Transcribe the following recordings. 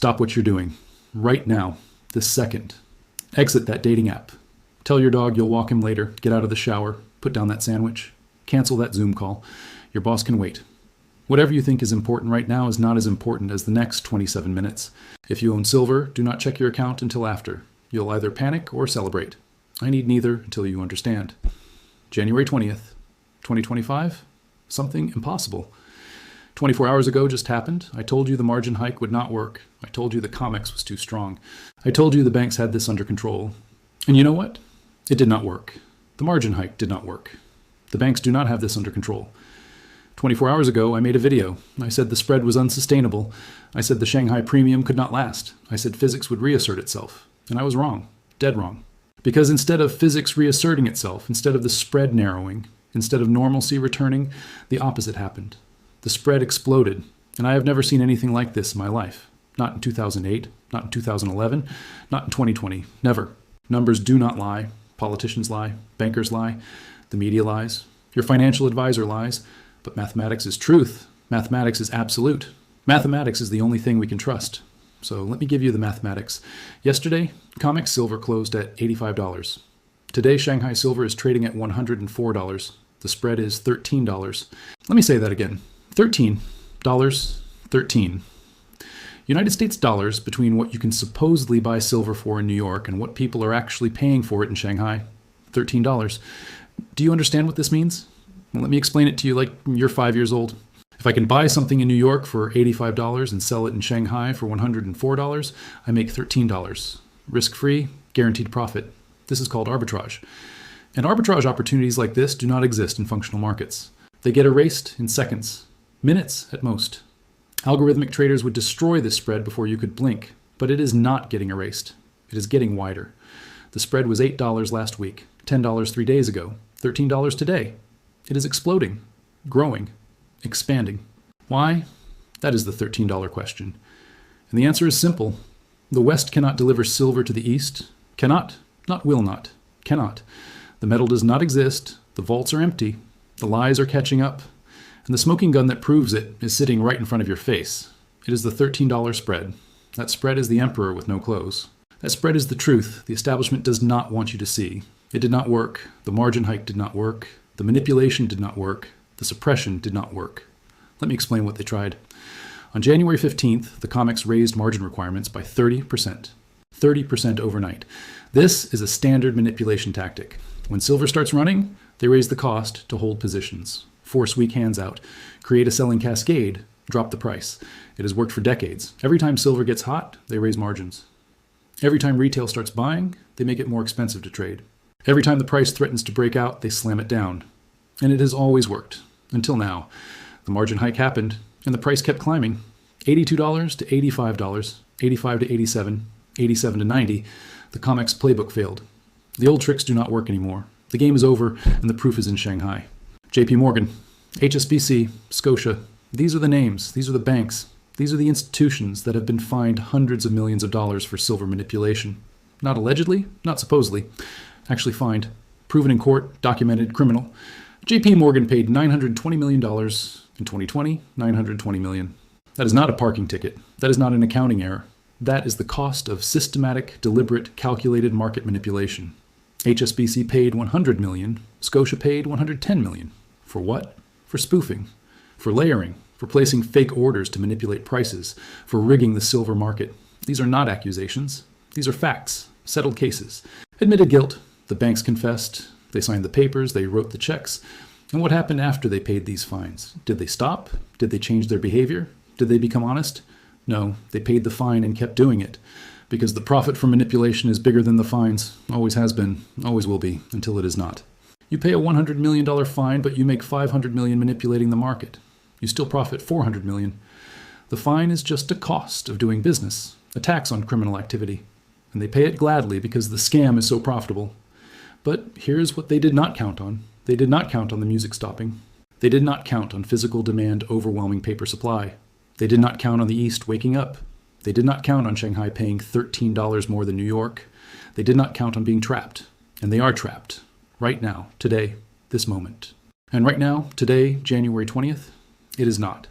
Stop what you're doing. Right now. This second. Exit that dating app. Tell your dog you'll walk him later. Get out of the shower. Put down that sandwich. Cancel that Zoom call. Your boss can wait. Whatever you think is important right now is not as important as the next 27 minutes. If you own silver, do not check your account until after. You'll either panic or celebrate. I need neither until you understand. January 20th, 2025? Something impossible. 24 hours ago just happened. I told you the margin hike would not work. I told you the COMEX was too strong. I told you the banks had this under control. And you know what? It did not work. The margin hike did not work. The banks do not have this under control. 24 hours ago, I made a video. I said the spread was unsustainable. I said the Shanghai premium could not last. I said physics would reassert itself. And I was wrong. Dead wrong. Because instead of physics reasserting itself, instead of the spread narrowing, instead of normalcy returning, the opposite happened. The spread exploded. And I have never seen anything like this in my life. Not in 2008, not in 2011, not in 2020. Never. Numbers do not lie. Politicians lie. Bankers lie. The media lies. Your financial advisor lies. But mathematics is truth. Mathematics is absolute. Mathematics is the only thing we can trust. So let me give you the mathematics. Yesterday, COMEX silver closed at $85. Today, Shanghai silver is trading at $104. The spread is $13. Let me say that again. $13. 13. United States dollars between what you can supposedly buy silver for in New York and what people are actually paying for it in Shanghai. $13. Do you understand what this means? Well, let me explain it to you like you're 5 years old. If I can buy something in New York for $85 and sell it in Shanghai for $104, I make $13. Risk-free, guaranteed profit. This is called arbitrage. And arbitrage opportunities like this do not exist in functional markets. They get erased in seconds, minutes at most. Algorithmic traders would destroy this spread before you could blink, but it is not getting erased. It is getting wider. The spread was $8 last week, $10 3 days ago, $13 today. It is exploding, growing, expanding. Why? That is the $13 question. And the answer is simple. The West cannot deliver silver to the East. Cannot, not will not, cannot. The metal does not exist. The vaults are empty. The lies are catching up. And the smoking gun that proves it is sitting right in front of your face. It is the $13 spread. That spread is the emperor with no clothes. That spread is the truth the establishment does not want you to see. It did not work. The margin hike did not work. The manipulation did not work. The suppression did not work. Let me explain what they tried. On January 15th, the COMEX raised margin requirements by 30%. 30% overnight. This is a standard manipulation tactic. When silver starts running, they raise the cost to hold positions. Force weak hands out. Create a selling cascade. Drop the price. It has worked for decades. Every time silver gets hot, they raise margins. Every time retail starts buying, they make it more expensive to trade. Every time the price threatens to break out, they slam it down. And it has always worked. Until now. The margin hike happened, and the price kept climbing. $82 to $85, $85 to $87, $87 to $90. The COMEX playbook failed. The old tricks do not work anymore. The game is over, and the proof is in Shanghai. JP Morgan, HSBC, Scotia. These are the names. These are the banks. These are the institutions that have been fined hundreds of millions of dollars for silver manipulation. Not allegedly, not supposedly. Actually fined. Proven in court, documented, criminal. JP Morgan paid $920 million in 2020, $920 million. That is not a parking ticket. That is not an accounting error. That is the cost of systematic, deliberate, calculated market manipulation. HSBC paid $100 million. Scotia paid $110 million. For what? For spoofing. For layering. For placing fake orders to manipulate prices. For rigging the silver market. These are not accusations. These are facts. Settled cases. Admitted guilt. The banks confessed. They signed the papers. They wrote the checks. And what happened after they paid these fines? Did they stop? Did they change their behavior? Did they become honest? No, they paid the fine and kept doing it. Because the profit from manipulation is bigger than the fines. Always has been, always will be, until it is not. You pay a $100 million fine, but you make $500 million manipulating the market. You still profit $400 million. The fine is just a cost of doing business, a tax on criminal activity. And they pay it gladly because the scam is so profitable. But here's what they did not count on. They did not count on the music stopping. They did not count on physical demand overwhelming paper supply. They did not count on the East waking up. They did not count on Shanghai paying $13 more than New York. They did not count on being trapped. And they are trapped. Right now, today, this moment. And right now, today, January 20th, it is not.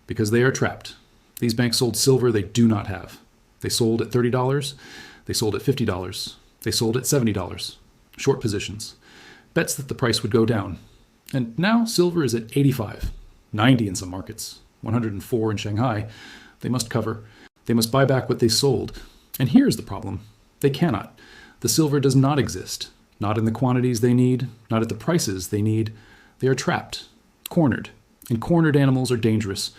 Because they are trapped. These banks sold silver they do not have. They sold at $30. They sold at $50. They sold at $70. Short positions. Bets that the price would go down. And now silver is at 85, 90 in some markets, 104 in Shanghai. They must cover. They must buy back what they sold. And here's the problem. They cannot. The silver does not exist. Not in the quantities they need, not at the prices they need. They are trapped, cornered. And cornered animals are dangerous.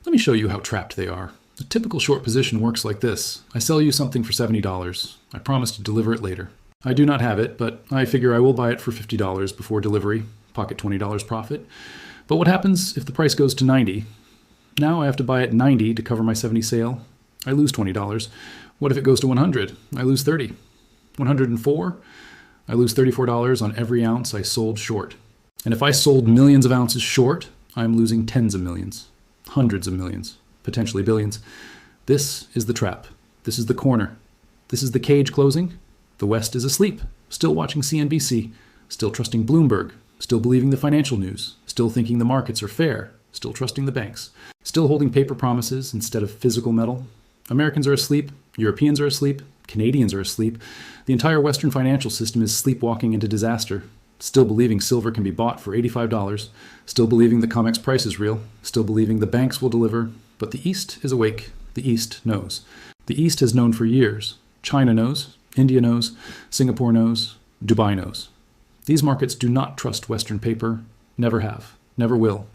Let me show you how trapped they are. A typical short position works like this. I sell you something for $70. I promise to deliver it later. I do not have it, but I figure I will buy it for $50 before delivery, pocket $20 profit. But what happens if the price goes to 90? Now I have to buy at 90 to cover my 70 sale. I lose $20. What if it goes to 100? I lose 30. 104? I lose $34 on every ounce I sold short. And if I sold millions of ounces short, I'm losing tens of millions, hundreds of millions, potentially billions. This is the trap. This is the corner. This is the cage closing. The West is asleep, still watching CNBC, still trusting Bloomberg, still believing the financial news, still thinking the markets are fair, still trusting the banks, still holding paper promises instead of physical metal. Americans are asleep. Europeans are asleep. Canadians are asleep. The entire Western financial system is sleepwalking into disaster, still believing silver can be bought for $85, still believing the COMEX price is real, still believing the banks will deliver. But the East is awake. The East knows. The East has known for years. China knows. India knows. Singapore knows. Dubai knows. These markets do not trust Western paper. Never have. Never will.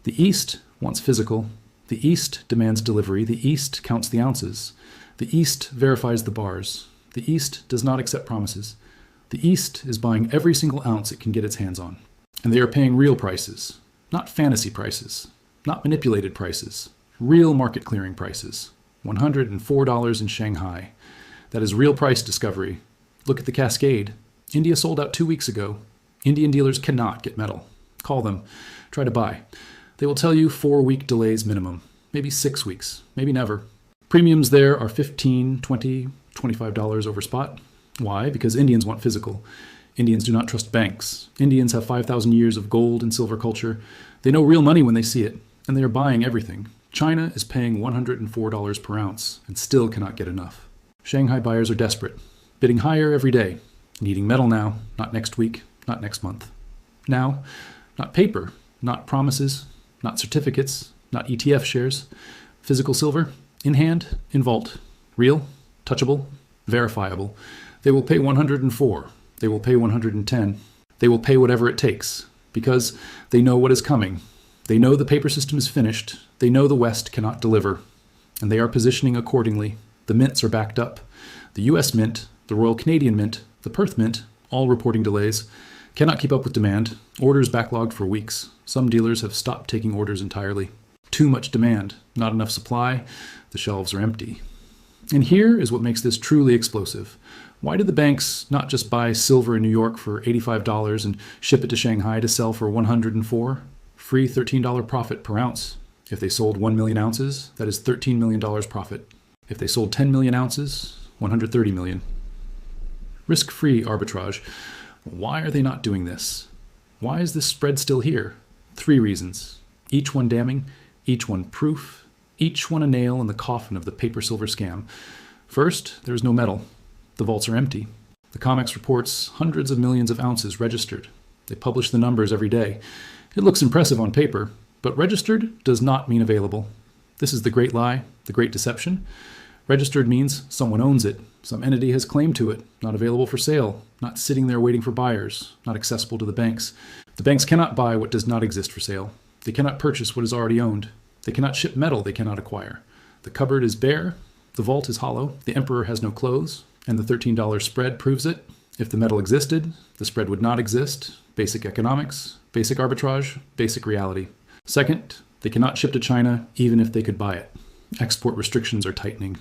The East wants physical. The East demands delivery. The East counts the ounces. The East verifies the bars. The East does not accept promises. The East is buying every single ounce it can get its hands on. And they are paying real prices, not fantasy prices, not manipulated prices, real market clearing prices. $104 in Shanghai. That is real price discovery. Look at the cascade. India sold out 2 weeks ago. Indian dealers cannot get metal. Call them. Try to buy. They will tell you 4-week delays minimum, maybe 6 weeks, maybe never. Premiums there are $15, $20, $25 over spot. Why? Because Indians want physical. Indians do not trust banks. Indians have 5,000 years of gold and silver culture. They know real money when they see it, and they are buying everything. China is paying $104 per ounce and still cannot get enough. Shanghai buyers are desperate, bidding higher every day, needing metal now, not next week, not next month. Now, not paper, not promises, not certificates, not ETF shares. Physical silver, in hand, in vault, real, touchable, verifiable. They will pay 104. They will pay 110. They will pay whatever it takes because they know what is coming. They know the paper system is finished. They know the West cannot deliver. And they are positioning accordingly. The mints are backed up. The US Mint, the Royal Canadian Mint, the Perth Mint, all reporting delays, cannot keep up with demand. Orders backlogged for weeks. Some dealers have stopped taking orders entirely. Too much demand, not enough supply. The shelves are empty. And here is what makes this truly explosive. Why did the banks not just buy silver in New York for $85 and ship it to Shanghai to sell for $104? Free $13 profit per ounce. If they sold 1 million ounces, that is $13 million profit. If they sold 10 million ounces, 130 million. Risk-free arbitrage. Why are they not doing this? Why is this spread still here? 3 reasons. Each one damning, each one proof, each one a nail in the coffin of the paper-silver scam. First, there is no metal. The vaults are empty. The COMEX reports hundreds of millions of ounces registered. They publish the numbers every day. It looks impressive on paper, but registered does not mean available. This is the great lie, the great deception. Registered means someone owns it. Some entity has claim to it, not available for sale, not sitting there waiting for buyers, not accessible to the banks. The banks cannot buy what does not exist for sale. They cannot purchase what is already owned. They cannot ship metal they cannot acquire. The cupboard is bare. The vault is hollow. The emperor has no clothes. And the $13 spread proves it. If the metal existed, the spread would not exist. Basic economics, basic arbitrage, basic reality. Second, they cannot ship to China even if they could buy it. Export restrictions are tightening.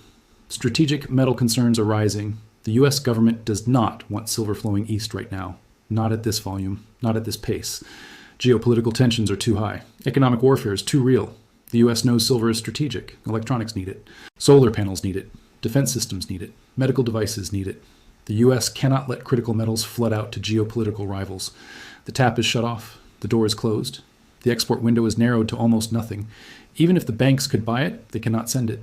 Strategic metal concerns are rising. The US government does not want silver flowing east right now. Not at this volume, not at this pace. Geopolitical tensions are too high. Economic warfare is too real. The US knows silver is strategic. Electronics need it. Solar panels need it. Defense systems need it. Medical devices need it. The US cannot let critical metals flood out to geopolitical rivals. The tap is shut off. The door is closed. The export window is narrowed to almost nothing. Even if the banks could buy it, they cannot send it.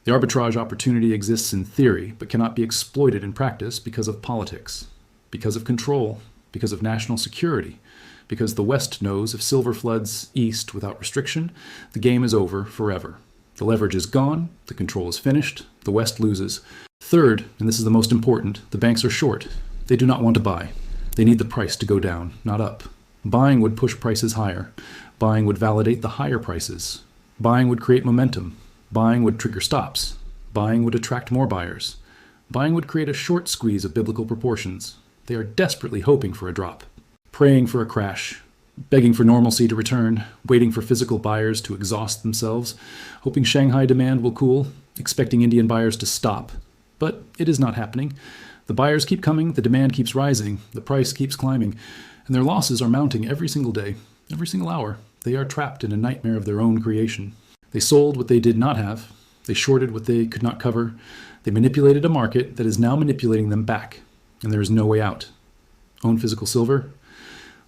The arbitrage opportunity exists in theory, but cannot be exploited in practice because of politics, because of control, because of national security, because the West knows if silver floods east without restriction, the game is over forever. The leverage is gone, the control is finished, the West loses. Third, and this is the most important, the banks are short. They do not want to buy. They need the price to go down, not up. Buying would push prices higher. Buying would validate the higher prices. Buying would create momentum. Buying would trigger stops. Buying would attract more buyers. Buying would create a short squeeze of biblical proportions. They are desperately hoping for a drop, praying for a crash, begging for normalcy to return, waiting for physical buyers to exhaust themselves, hoping Shanghai demand will cool, expecting Indian buyers to stop. But it is not happening. The buyers keep coming, the demand keeps rising, the price keeps climbing, and their losses are mounting every single day, every single hour. They are trapped in a nightmare of their own creation. They sold what they did not have. They shorted what they could not cover. They manipulated a market that is now manipulating them back, and there is no way out. Own physical silver?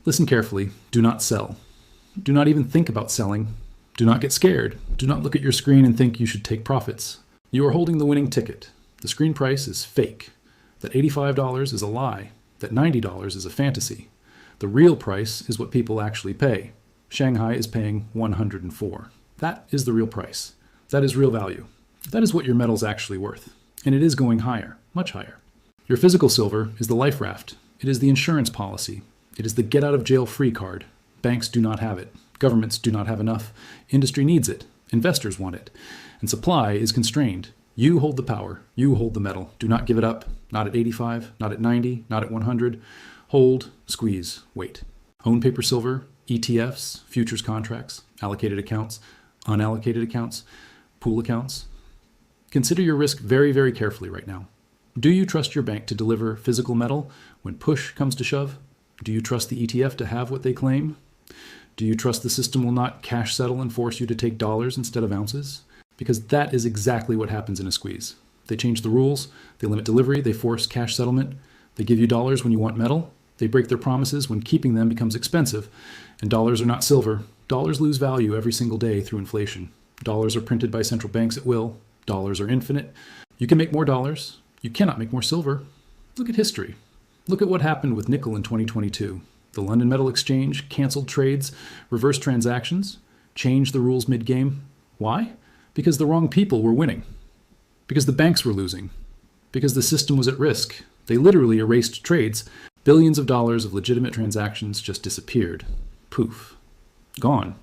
Listen carefully. Do not sell. Do not even think about selling. Do not get scared. Do not look at your screen and think you should take profits. You are holding the winning ticket. The screen price is fake. That $85 is a lie. That $90 is a fantasy. The real price is what people actually pay. Shanghai is paying 104. That is the real price. That is real value. That is what your metal's actually worth. And it is going higher, much higher. Your physical silver is the life raft. It is the insurance policy. It is the get-out-of-jail-free card. Banks do not have it. Governments do not have enough. Industry needs it. Investors want it. And supply is constrained. You hold the power. You hold the metal. Do not give it up. Not at 85, not at 90, not at 100. Hold, squeeze, wait. Own paper silver, ETFs, futures contracts, allocated accounts, unallocated accounts, pool accounts. Consider your risk very, very carefully right now. Do you trust your bank to deliver physical metal when push comes to shove? Do you trust the ETF to have what they claim? Do you trust the system will not cash settle and force you to take dollars instead of ounces? Because that is exactly what happens in a squeeze. They change the rules, they limit delivery, they force cash settlement, they give you dollars when you want metal, they break their promises when keeping them becomes expensive, and dollars are not silver. Dollars lose value every single day through inflation. Dollars are printed by central banks at will. Dollars are infinite. You can make more dollars. You cannot make more silver. Look at history. Look at what happened with nickel in 2022. The London Metal Exchange canceled trades, reversed transactions, changed the rules mid-game. Why? Because the wrong people were winning. Because the banks were losing. Because the system was at risk. They literally erased trades. Billions of dollars of legitimate transactions just disappeared. Poof. Gone.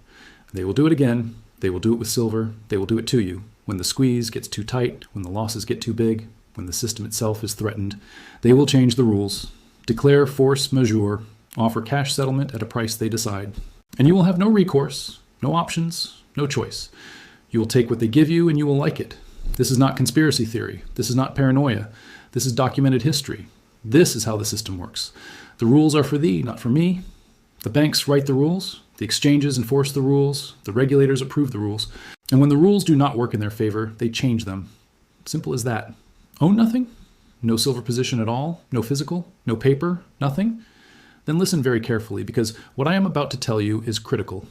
They will do it again. They will do it with silver. They will do it to you. When the squeeze gets too tight, when the losses get too big, when the system itself is threatened, they will change the rules, declare force majeure, offer cash settlement at a price they decide. And you will have no recourse, no options, no choice. You will take what they give you and you will like it. This is not conspiracy theory. This is not paranoia. This is documented history. This is how the system works. The rules are for thee, not for me. The banks write the rules. The exchanges enforce the rules. The regulators approve the rules. And when the rules do not work in their favor, they change them. Simple as that. Own nothing? No silver position at all? No physical? No paper? Nothing? Then listen very carefully, because what I am about to tell you is critical.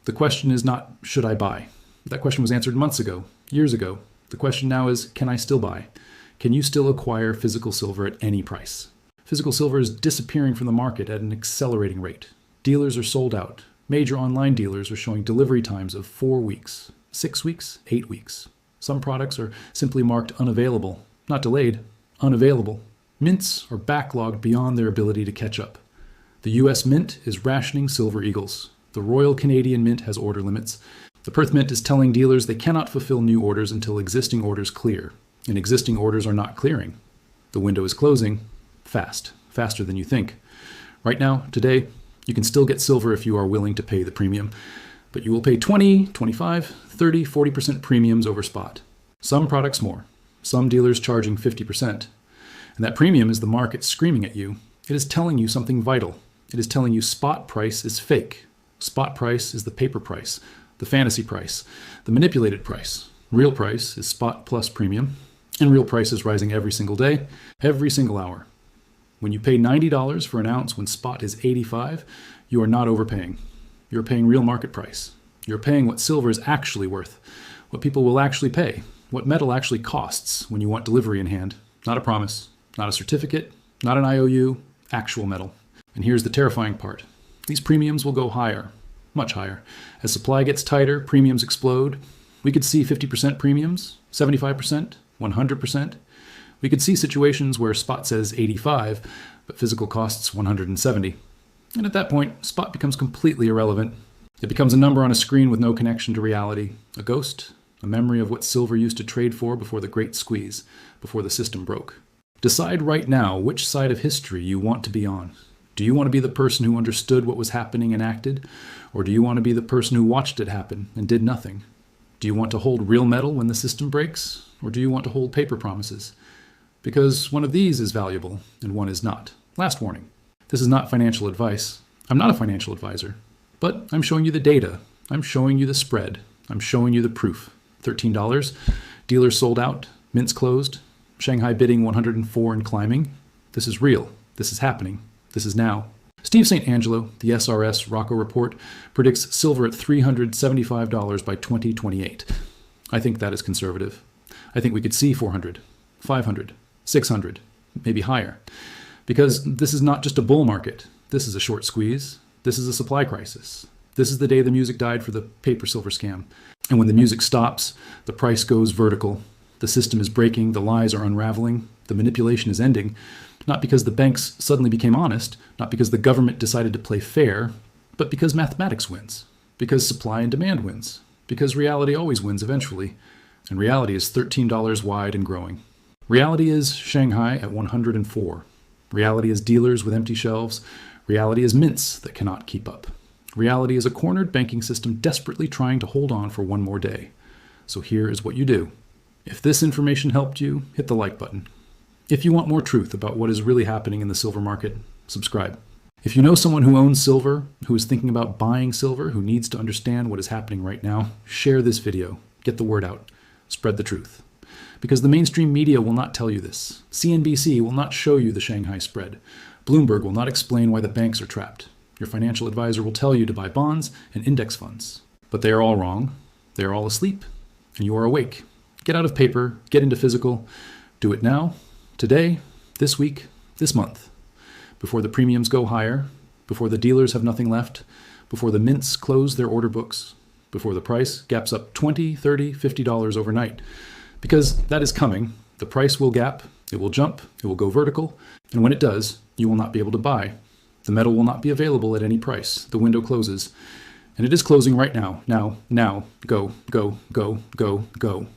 The question is not, should I buy? That question was answered months ago, years ago. The question now is, can I still buy? Can you still acquire physical silver at any price? Physical silver is disappearing from the market at an accelerating rate. Dealers are sold out. Major online dealers are showing delivery times of 4 weeks, 6 weeks, 8 weeks. Some products are simply marked unavailable, not delayed, unavailable. Mints are backlogged beyond their ability to catch up. The US Mint is rationing Silver Eagles. The Royal Canadian Mint has order limits. The Perth Mint is telling dealers they cannot fulfill new orders until existing orders clear, and existing orders are not clearing. The window is closing fast, faster than you think. Right now, today, you can still get silver if you are willing to pay the premium, but you will pay 20, 25, 30, 40% premiums over spot. Some products more, some dealers charging 50%. And that premium is the market screaming at you. It is telling you something vital. It is telling you spot price is fake. Spot price is the paper price, the fantasy price, the manipulated price. Real price is spot plus premium, and real price is rising every single day, every single hour. When you pay $90 for an ounce when spot is 85, you are not overpaying. You're paying real market price. You're paying what silver is actually worth, what people will actually pay, what metal actually costs when you want delivery in hand. Not a promise, not a certificate, not an IOU, actual metal. And here's the terrifying part. These premiums will go higher, much higher. As supply gets tighter, premiums explode. We could see 50% premiums, 75%, 100%. We could see situations where spot says 85, but physical costs 170. And at that point, spot becomes completely irrelevant. It becomes a number on a screen with no connection to reality, a ghost, a memory of what silver used to trade for before the great squeeze, before the system broke. Decide right now which side of history you want to be on. Do you want to be the person who understood what was happening and acted? Or do you want to be the person who watched it happen and did nothing? Do you want to hold real metal when the system breaks? Or do you want to hold paper promises? Because one of these is valuable and one is not. Last warning. This is not financial advice. I'm not a financial advisor. But I'm showing you the data. I'm showing you the spread. I'm showing you the proof. $13. Dealers sold out. Mints closed. Shanghai bidding 104 and climbing. This is real. This is happening. This is now. Steve St. Angelo, the SRS Rocco report, predicts silver at $375 by 2028. I think that is conservative. I think we could see 400, 500, 600, maybe higher. Because this is not just a bull market. This is a short squeeze. This is a supply crisis. This is the day the music died for the paper silver scam. And when the music stops, the price goes vertical. The system is breaking. The lies are unraveling. The manipulation is ending. Not because the banks suddenly became honest, not because the government decided to play fair, but because mathematics wins, because supply and demand wins, because reality always wins eventually, and reality is $13 wide and growing. Reality is Shanghai at 104. Reality is dealers with empty shelves. Reality is mints that cannot keep up. Reality is a cornered banking system desperately trying to hold on for one more day. So here is what you do. If this information helped you, hit the like button. If you want more truth about what is really happening in the silver market, subscribe. If you know someone who owns silver, who is thinking about buying silver, who needs to understand what is happening right now, share this video. Get the word out. Spread the truth. Because the mainstream media will not tell you this. CNBC will not show you the Shanghai spread. Bloomberg will not explain why the banks are trapped. Your financial advisor will tell you to buy bonds and index funds. But they are all wrong. They are all asleep. And you are awake. Get out of paper. Get into physical. Do it now. Today, this week, this month, before the premiums go higher, before the dealers have nothing left, before the mints close their order books, before the price gaps up $20, $30, $50 overnight. Because that is coming. The price will gap, it will jump, it will go vertical, and when it does, you will not be able to buy. The metal will not be available at any price. The window closes. And it is closing right now. Now, go, go, go, go, go.